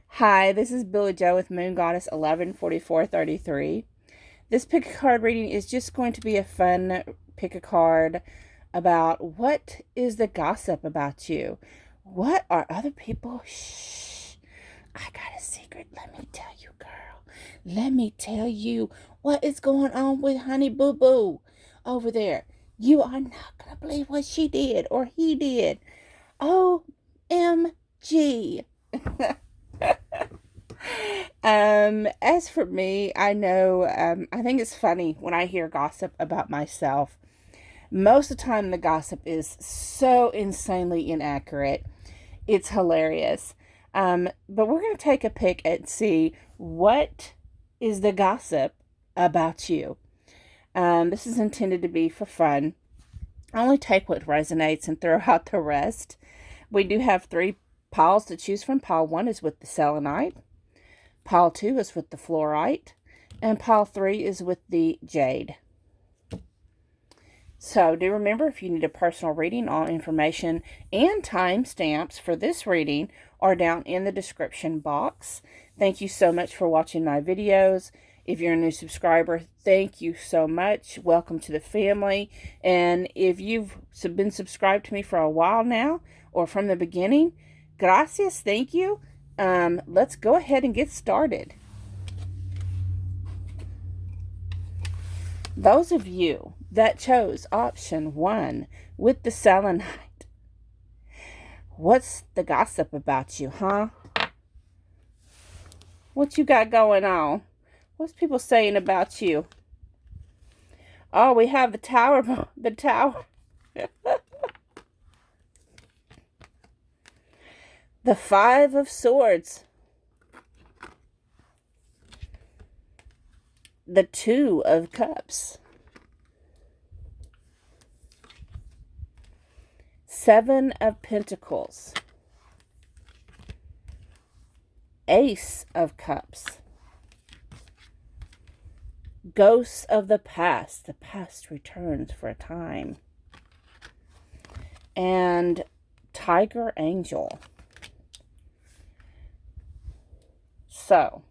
Hi, this is Billy Joe with Moon Goddess 114433. This pick a card reading is just going to be a fun pick a card about what is the gossip about you. What are other people? Shh. I got a secret. Let me tell you, girl. Let me tell you what is going on with Honey Boo Boo over there. You are not going to believe what she did or he did. OMG. As for me, I know, I think it's funny when I hear gossip about myself. Most of the time, the gossip is so insanely inaccurate. It's hilarious. But we're going to take a pick and see what is the gossip about you. This is intended to be for fun. Only take what resonates and throw out the rest. We do have three piles to choose from. Pile 1 is with the selenite. Pile 2 is with the fluorite. And pile 3 is with the jade. So do remember, if you need a personal reading, all information and timestamps for this reading are down in the description box. Thank you so much for watching my videos. If you're a new subscriber, thank you so much. Welcome to the family. And if you've been subscribed to me for a while now, or from the beginning, gracias, thank you. Let's go ahead and get started. Those of you that chose option 1 with the selenite, what's the gossip about you, huh? What you got going on? What's people saying about you? Oh, we have the tower. The tower. The 5 of Swords. The 2 of Cups. 7 of Pentacles. Ace of Cups. Ghosts of the past. The past returns for a time. And Tiger Angel. So,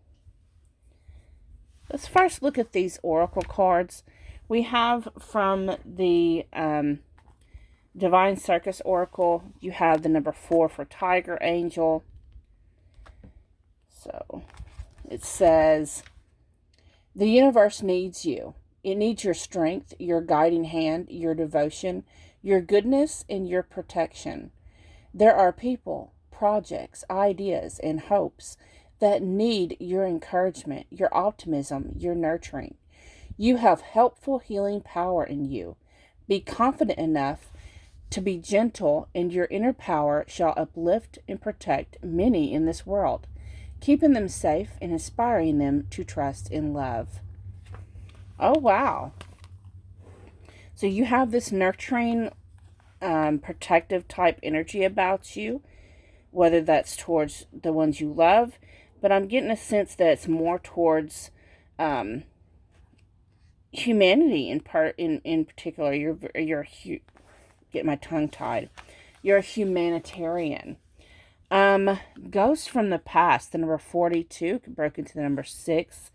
let's first look at these oracle cards. We have from the Divine Circus Oracle, you have the number 4 for Tiger Angel. So, it says, the universe needs you. It needs your strength, your guiding hand, your devotion, your goodness, and your protection. There are people, projects, ideas, and hopes that need your encouragement, your optimism, your nurturing. You have helpful healing power in you. Be confident enough to be gentle, and your inner power shall uplift and protect many in this world, keeping them safe and inspiring them to trust in love. Oh, wow. So you have this nurturing, protective type energy about you, whether that's towards the ones you love, but I'm getting a sense that it's more towards humanity in particular. You're get my tongue tied. You're a humanitarian. Ghosts from the past, the number 42, broke into the number 6.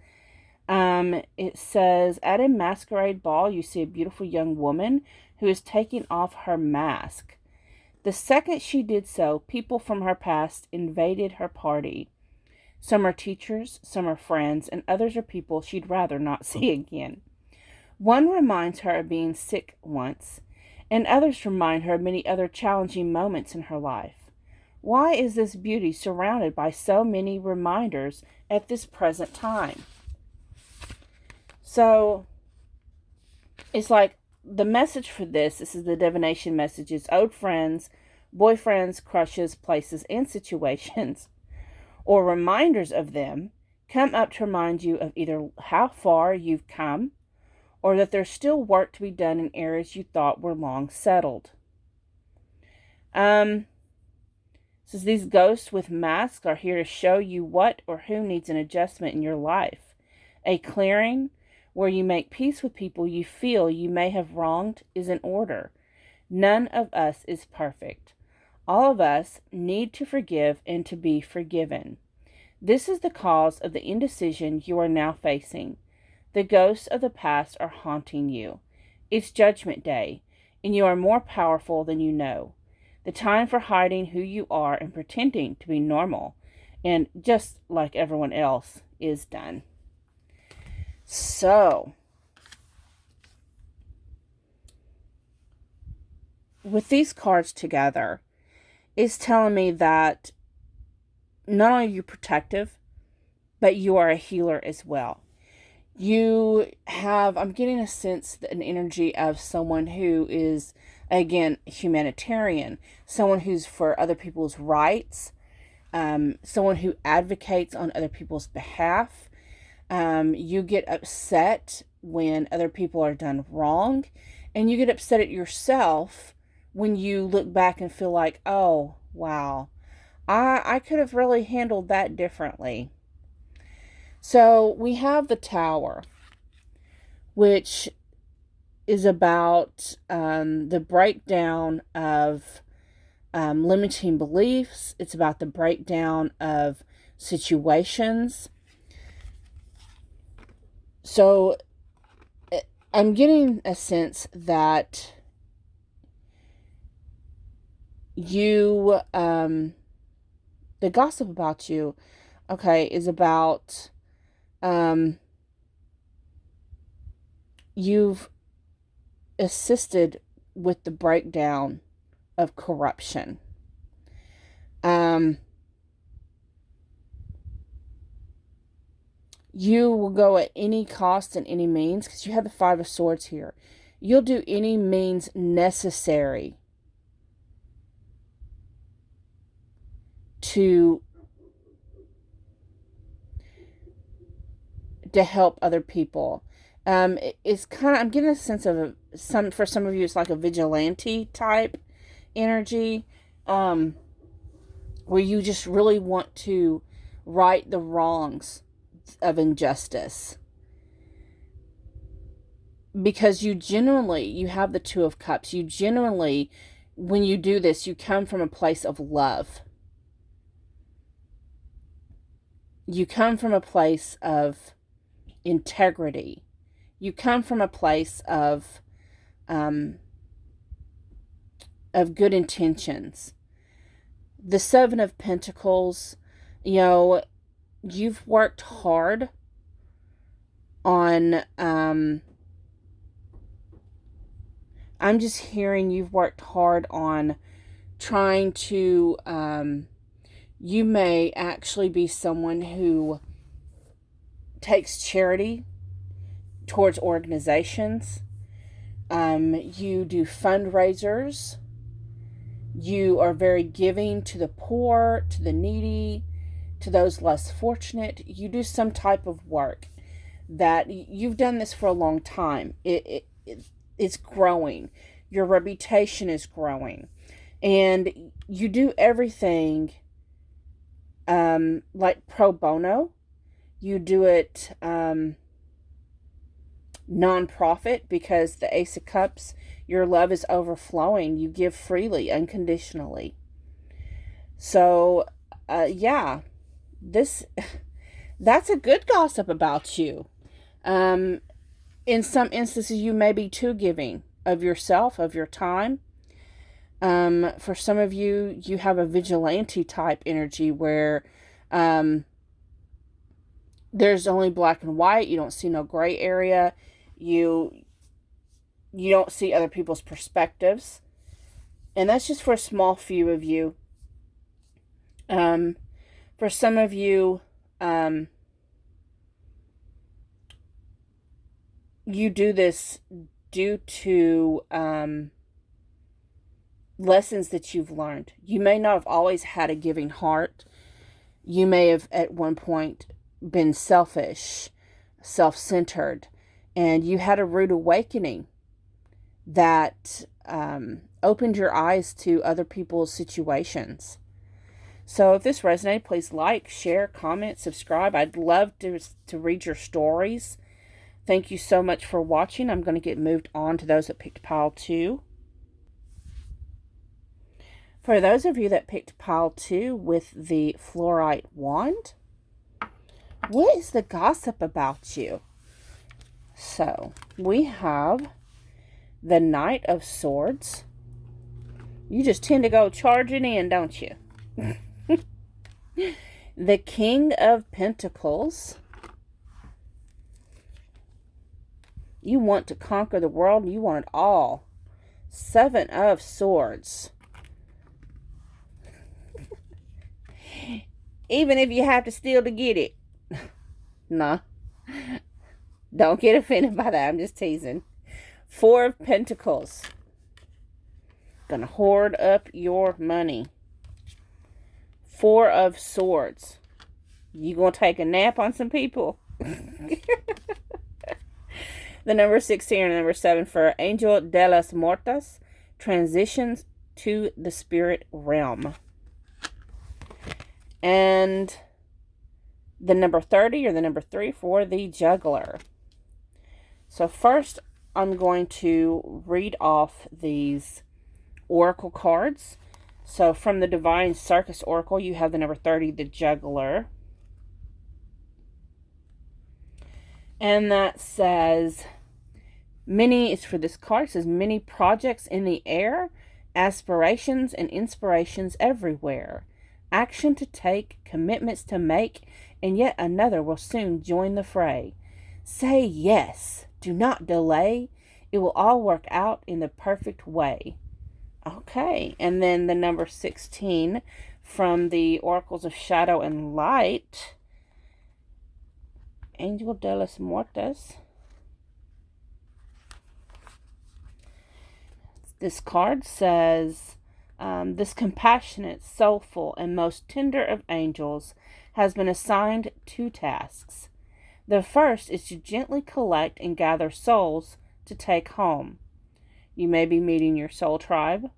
It says, at a masquerade ball, you see a beautiful young woman who is taking off her mask. The second she did so, people from her past invaded her party. Some are teachers, some are friends, and others are people she'd rather not see again. One reminds her of being sick once, and others remind her of many other challenging moments in her life. Why is this beauty surrounded by so many reminders at this present time? So, it's like the message for this is the divination message, is old friends, boyfriends, crushes, places, and situations, or reminders of them, come up to remind you of either how far you've come, or that there's still work to be done in areas you thought were long settled. Says these ghosts with masks are here to show you what or who needs an adjustment in your life. A clearing where you make peace with people you feel you may have wronged is in order. None of us is perfect. All of us need to forgive and to be forgiven. This is the cause of the indecision you are now facing. The ghosts of the past are haunting you. It's Judgment Day, and you are more powerful than you know. The time for hiding who you are and pretending to be normal and just like everyone else is done. So, with these cards together, it's telling me that not only are you protective, but you are a healer as well. You have, I'm getting a sense, an energy of someone who is, again, humanitarian, someone who's for other people's rights, someone who advocates on other people's behalf. You get upset when other people are done wrong, and you get upset at yourself when you look back and feel like, oh, wow, I could have really handled that differently. So we have the Tower, which is about the breakdown of limiting beliefs. It's about the breakdown of situations. So I'm getting a sense that you, the gossip about you, okay, is about you've assisted with the breakdown of corruption. You will go at any cost and any means, because you have the Five of Swords here. You'll do any means necessary to help other people. It's kind of, I'm getting a sense of for some of you, it's like a vigilante type energy, where you just really want to right the wrongs of injustice. Because you have the Two of Cups. You genuinely, when you do this, you come from a place of love. You come from a place of integrity. You come from a place of good intentions. The Seven of Pentacles, you've worked hard on, I'm just hearing you've worked hard on trying to, you may actually be someone who takes charity towards organizations. You do fundraisers. You are very giving to the poor, to the needy, to those less fortunate. You do some type of work that you've done this for a long time. It's growing. Your reputation is growing. And you do everything like pro bono. You do it non-profit, because the Ace of Cups, your love is overflowing. You give freely, unconditionally. So, that's a good gossip about you. In some instances, you may be too giving of yourself, of your time. For some of you, you have a vigilante type energy where there's only black and white. You don't see no gray area. You don't see other people's perspectives. And that's just for a small few of you. For some of you, you do this due to lessons that you've learned. You may not have always had a giving heart. You may have at one point been selfish, self-centered, and you had a rude awakening that opened your eyes to other people's situations. So if this resonated, please like, share, comment, subscribe. I'd love to read your stories. Thank you so much for watching. I'm going to get moved on to those that picked pile 2. For those of you that picked pile 2 with the fluorite wand, What is the gossip about you? So, we have the Knight of Swords. You just tend to go charging in, don't you? The King of Pentacles. You want to conquer the world. You want it all. Seven of Swords. Even if you have to steal to get it. Nah. Don't get offended by that. I'm just teasing. Four of Pentacles. Gonna hoard up your money. Four of Swords. You gonna take a nap on some people? The number 16 and number 7 for Angel de las Muertas. Transitions to the spirit realm. And the number 30 or the number 3 for the Juggler. So first, I'm going to read off these oracle cards. So from the Divine Circus Oracle, you have the number 30, the Juggler. And that says, many, is for this card, it says, many projects in the air, aspirations and inspirations everywhere. Action to take, commitments to make, and yet another will soon join the fray. Say yes, do not delay. It will all work out in the perfect way. Okay, and then the number 16 from the Oracles of Shadow and Light, Angel de las Muertas. This card says, this compassionate, soulful, and most tender of angels has been assigned 2 tasks. The first is to gently collect and gather souls to take home. You may be meeting your soul tribe,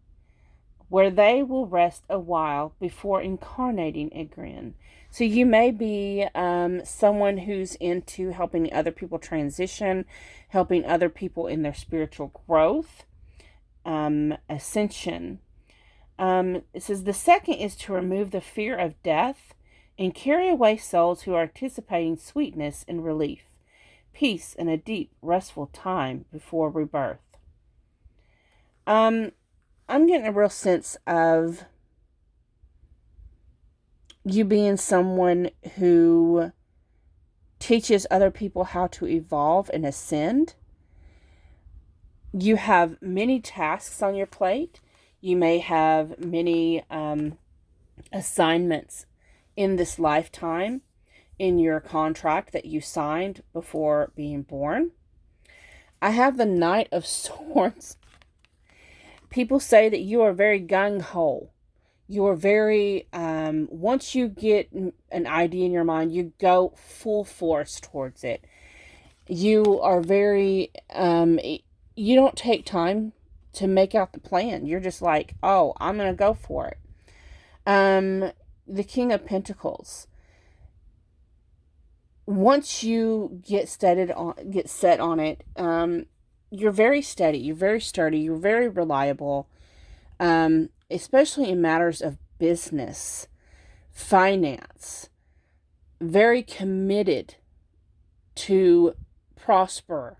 where they will rest a while before incarnating again. So you may be someone who's into helping other people transition, helping other people in their spiritual growth, ascension. It says the second is to remove the fear of death and carry away souls who are anticipating sweetness and relief, peace and a deep, restful time before rebirth. I'm getting a real sense of you being someone who teaches other people how to evolve and ascend. You have many tasks on your plate. You may have many assignments in this lifetime in your contract that you signed before being born. I have the Knight of Swords. People say that you are very gung-ho. You are very, once you get an idea in your mind, you go full force towards it. You are very, you don't take time to make out the plan. You're just like, oh, I'm going to go for it. The King of Pentacles. Once you get set on it, you're very steady, you're very sturdy, you're very reliable, especially in matters of business, finance, very committed to prospering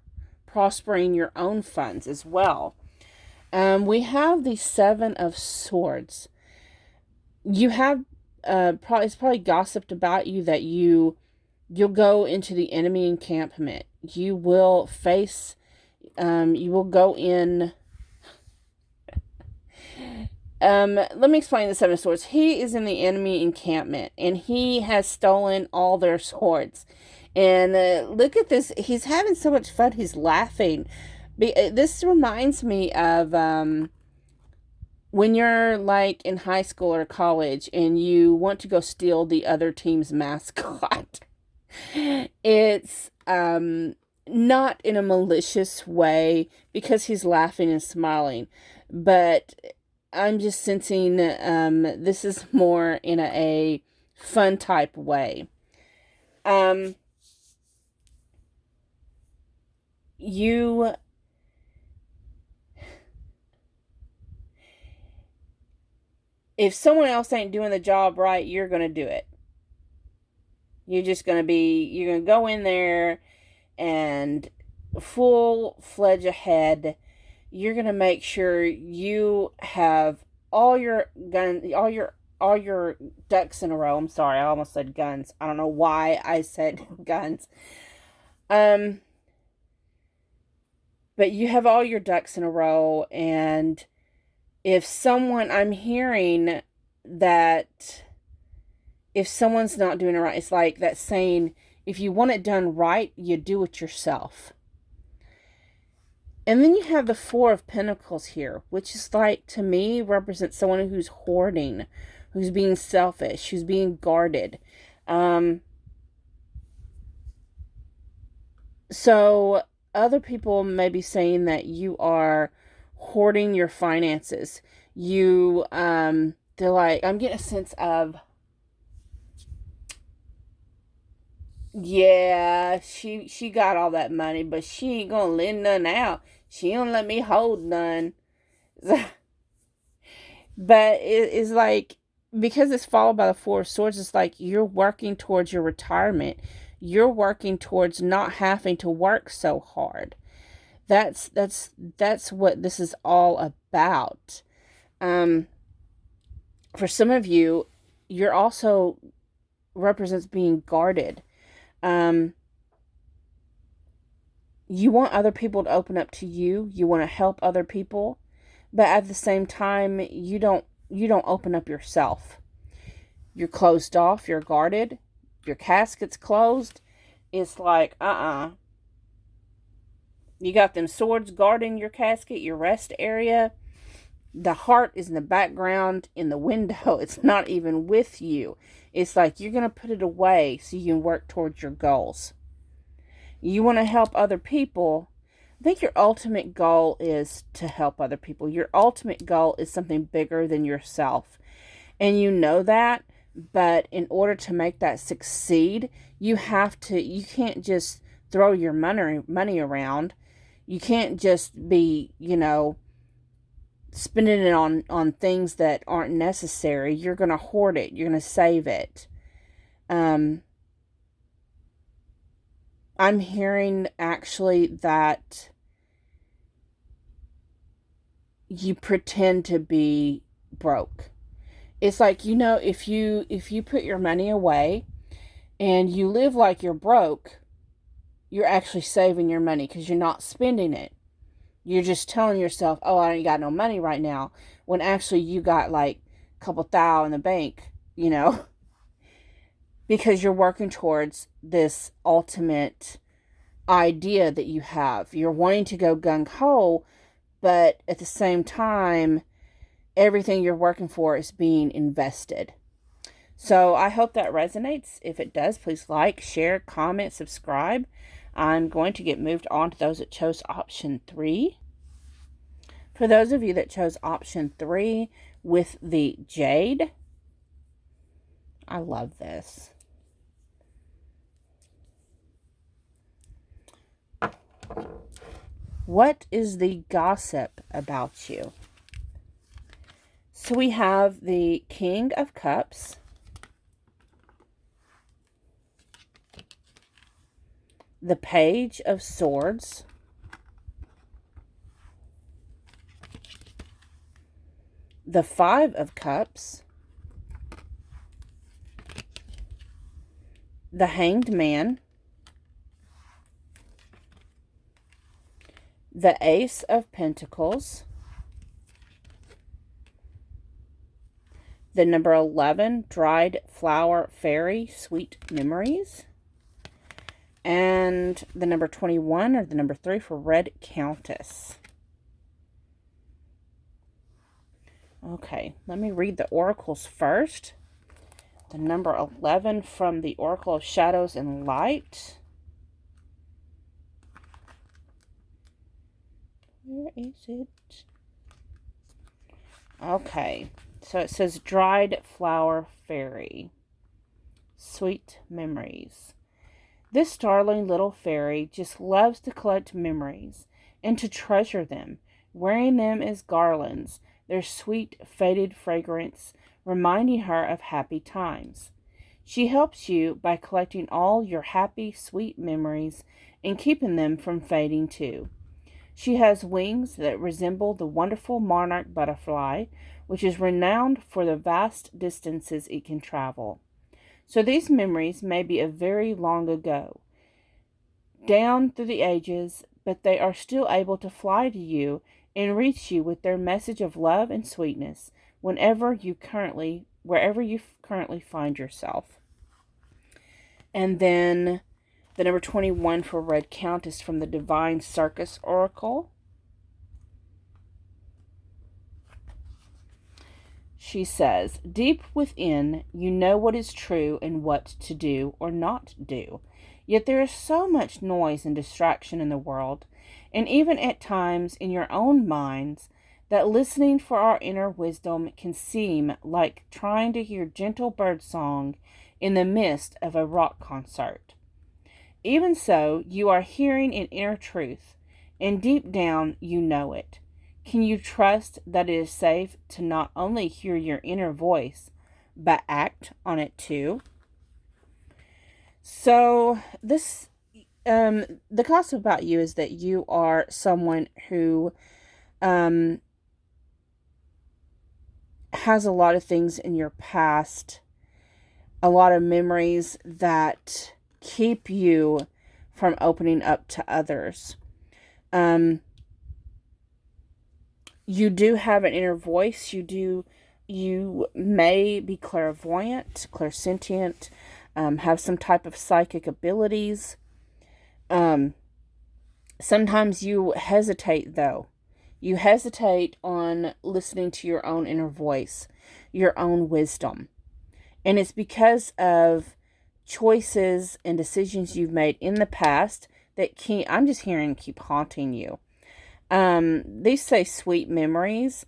your own funds as well. We have the Seven of Swords. You have, it's probably gossiped about you that you'll go into the enemy encampment. You will face, you will go in. Let me explain the Seven of Swords. He is in the enemy encampment, and he has stolen all their swords. And look at this. He's having so much fun. He's laughing. This reminds me of when you're like in high school or college and you want to go steal the other team's mascot. It's not in a malicious way because he's laughing and smiling, but I'm just sensing this is more in a fun type way. If someone else ain't doing the job right, you're going to do it. You're going to go in there and full-fledged ahead. You're going to make sure you have all your ducks in a row. I'm sorry, I almost said guns. I don't know why I said guns. But you have all your ducks in a row, and I'm hearing that if someone's not doing it right, it's like that saying, if you want it done right, you do it yourself. And then you have the Four of Pentacles here, which is like, to me, represents someone who's hoarding, who's being selfish, who's being guarded. So other people may be saying that you are hoarding your finances. They're like, I'm getting a sense of, yeah, she got all that money, but she ain't gonna lend none out. She don't let me hold none. But it's like, because it's followed by the Four of Swords, it's like you're working towards your retirement. You're working towards not having to work so hard. That's what this is all about. For some of you, you're also represents being guarded. You want other people to open up to you. You want to help other people, but at the same time, you don't open up yourself. You're closed off. You're guarded. Your casket's closed. It's like, you got them swords guarding your casket, your rest area. The heart is in the background, in the window. It's not even with you. It's like you're going to put it away so you can work towards your goals. You want to help other people. I think your ultimate goal is to help other people. Your ultimate goal is something bigger than yourself. And you know that, but in order to make that succeed, you can't just throw your money around. You can't just be, spending it on things that aren't necessary. You're going to hoard it. You're going to save it. I'm hearing actually that you pretend to be broke. It's like, if you put your money away and you live like you're broke, you're actually saving your money because you're not spending it. You're just telling yourself, oh, I ain't got no money right now, when actually you got like a couple thou in the bank, because you're working towards this ultimate idea that you have. You're wanting to go gung-ho, but at the same time, everything you're working for is being invested. So I hope that resonates. If it does, please like, share, comment, subscribe. I'm going to get moved on to those that chose option 3. For those of you that chose option 3 with the Jade, I love this. What is the gossip about you? So we have the King of Cups, the Page of Swords, the Five of Cups, the Hanged Man, the Ace of Pentacles, the number 11, Dried Flower Fairy, Sweet Memories, and the number 21, or the number 3 for Red Countess. Okay, let me read the oracles first. The number 11 from the Oracle of Shadows and Light. Where is it? Okay, so it says Dried Flower Fairy, Sweet Memories. This darling little fairy just loves to collect memories and to treasure them, wearing them as garlands, their sweet, faded fragrance reminding her of happy times. She helps you by collecting all your happy, sweet memories and keeping them from fading too. She has wings that resemble the wonderful monarch butterfly, which is renowned for the vast distances it can travel. So these memories may be of very long ago, down through the ages, but they are still able to fly to you and reach you with their message of love and sweetness wherever you currently find yourself. And then the number 21 for Red Count is from the Divine Circus Oracle. She says, deep within, you know what is true and what to do or not do. Yet there is so much noise and distraction in the world, and even at times in your own minds, that listening for our inner wisdom can seem like trying to hear gentle bird song in the midst of a rock concert. Even so, you are hearing an inner truth, and deep down you know it. Can you trust that it is safe to not only hear your inner voice, but act on it too? So the gossip about you is that you are someone who has a lot of things in your past, a lot of memories that keep you from opening up to others. You do have an inner voice. You may be clairvoyant, clairsentient, have some type of psychic abilities. Sometimes you hesitate, though. You hesitate on listening to your own inner voice, your own wisdom. And it's because of choices and decisions you've made in the past that I'm just hearing keep haunting you. These say sweet memories,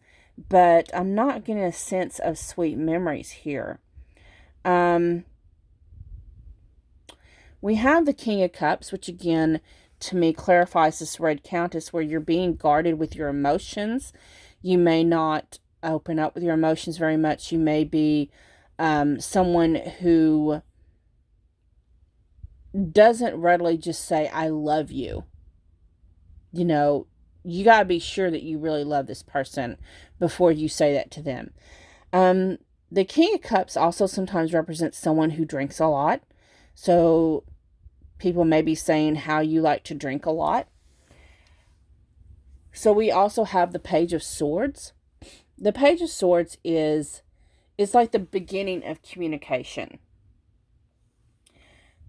but I'm not getting a sense of sweet memories here. We have the King of Cups, which again, to me, clarifies this Red Countess, where you're being guarded with your emotions. You may not open up with your emotions very much. You may be someone who doesn't readily just say, I love you. You know, you got to be sure that you really love this person before you say that to them. The King of Cups also sometimes represents someone who drinks a lot. So people may be saying how you like to drink a lot. So we also have the Page of Swords. The Page of Swords is like the beginning of communication.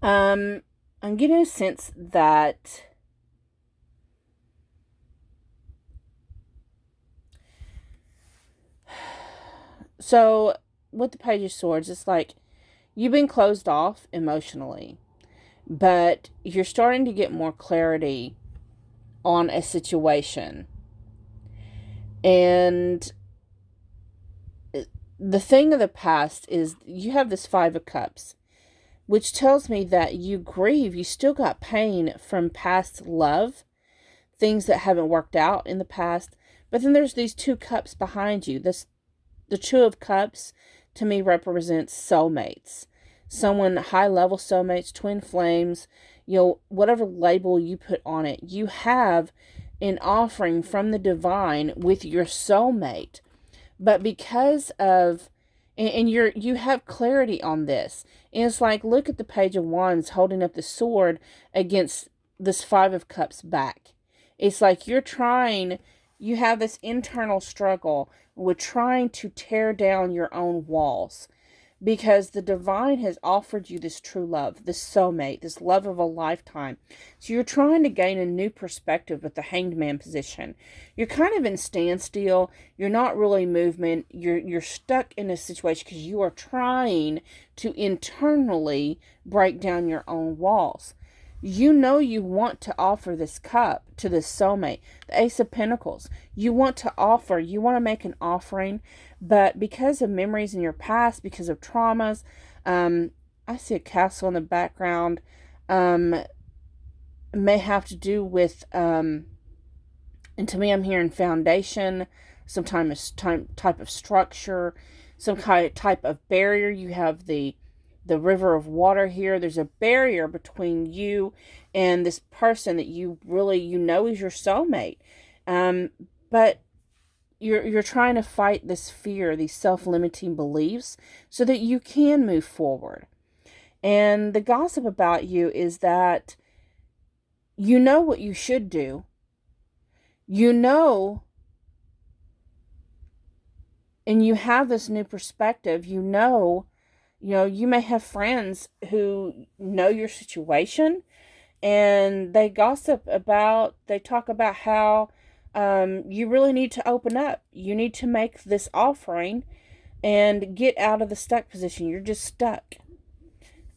I'm getting a sense that so with the Page of Swords, it's like you've been closed off emotionally, but you're starting to get more clarity on a situation. And the thing of the past is you have this Five of Cups, which tells me that you grieve. You still got pain from past love, things that haven't worked out in the past. But then there's these two cups behind you. The Two of Cups, to me, represents soulmates. Someone, high-level soulmates, twin flames, whatever label you put on it. You have an offering from the divine with your soulmate. But because of, and you have clarity on this. And it's like, look at the Page of Wands holding up the sword against this Five of Cups back. It's like you have this internal struggle with trying to tear down your own walls. Because the divine has offered you this true love, this soulmate, this love of a lifetime. So you're trying to gain a new perspective with the Hanged Man position. You're kind of in standstill. You're not really moving. You're stuck in a situation because you are trying to internally break down your own walls. You know you want to offer this cup to this soulmate, the Ace of Pentacles. You want to make an offering, but because of memories in your past, because of traumas, I see a castle in the background, may have to do with, and to me I'm hearing foundation, some type of structure, some kind of type of barrier. You have the the river of water here. There's a barrier between you and this person that you really, is your soulmate. But you're trying to fight this fear, these self-limiting beliefs, so that you can move forward. And the gossip about you is that you know what you should do. You know, and you have this new perspective. You may have friends who know your situation, and they talk about how you really need to open up. You need to make this offering and get out of the stuck position. You're just stuck.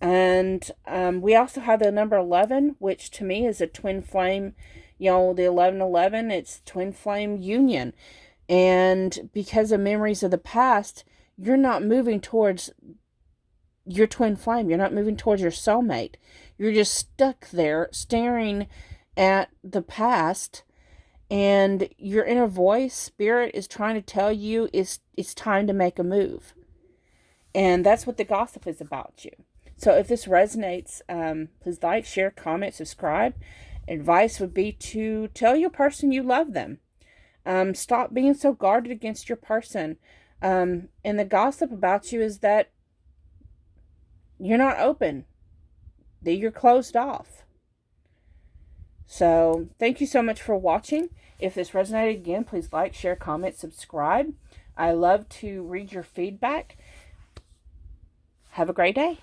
And we also have the number 11, which to me is a twin flame, the 1111, it's twin flame union. And because of memories of the past, you're not moving towards your twin flame. You're not moving towards your soulmate. You're just stuck there staring at the past, and your inner voice, spirit, is trying to tell you it's time to make a move. And that's what the gossip is about you. So if this resonates, please like, share, comment, subscribe. Advice would be to tell your person you love them. Stop being so guarded against your person. And the gossip about you is that you're not open, that you're closed off. So thank you so much for watching. If this resonated, again, please like, share, comment, subscribe. I love to read your feedback. Have a great day.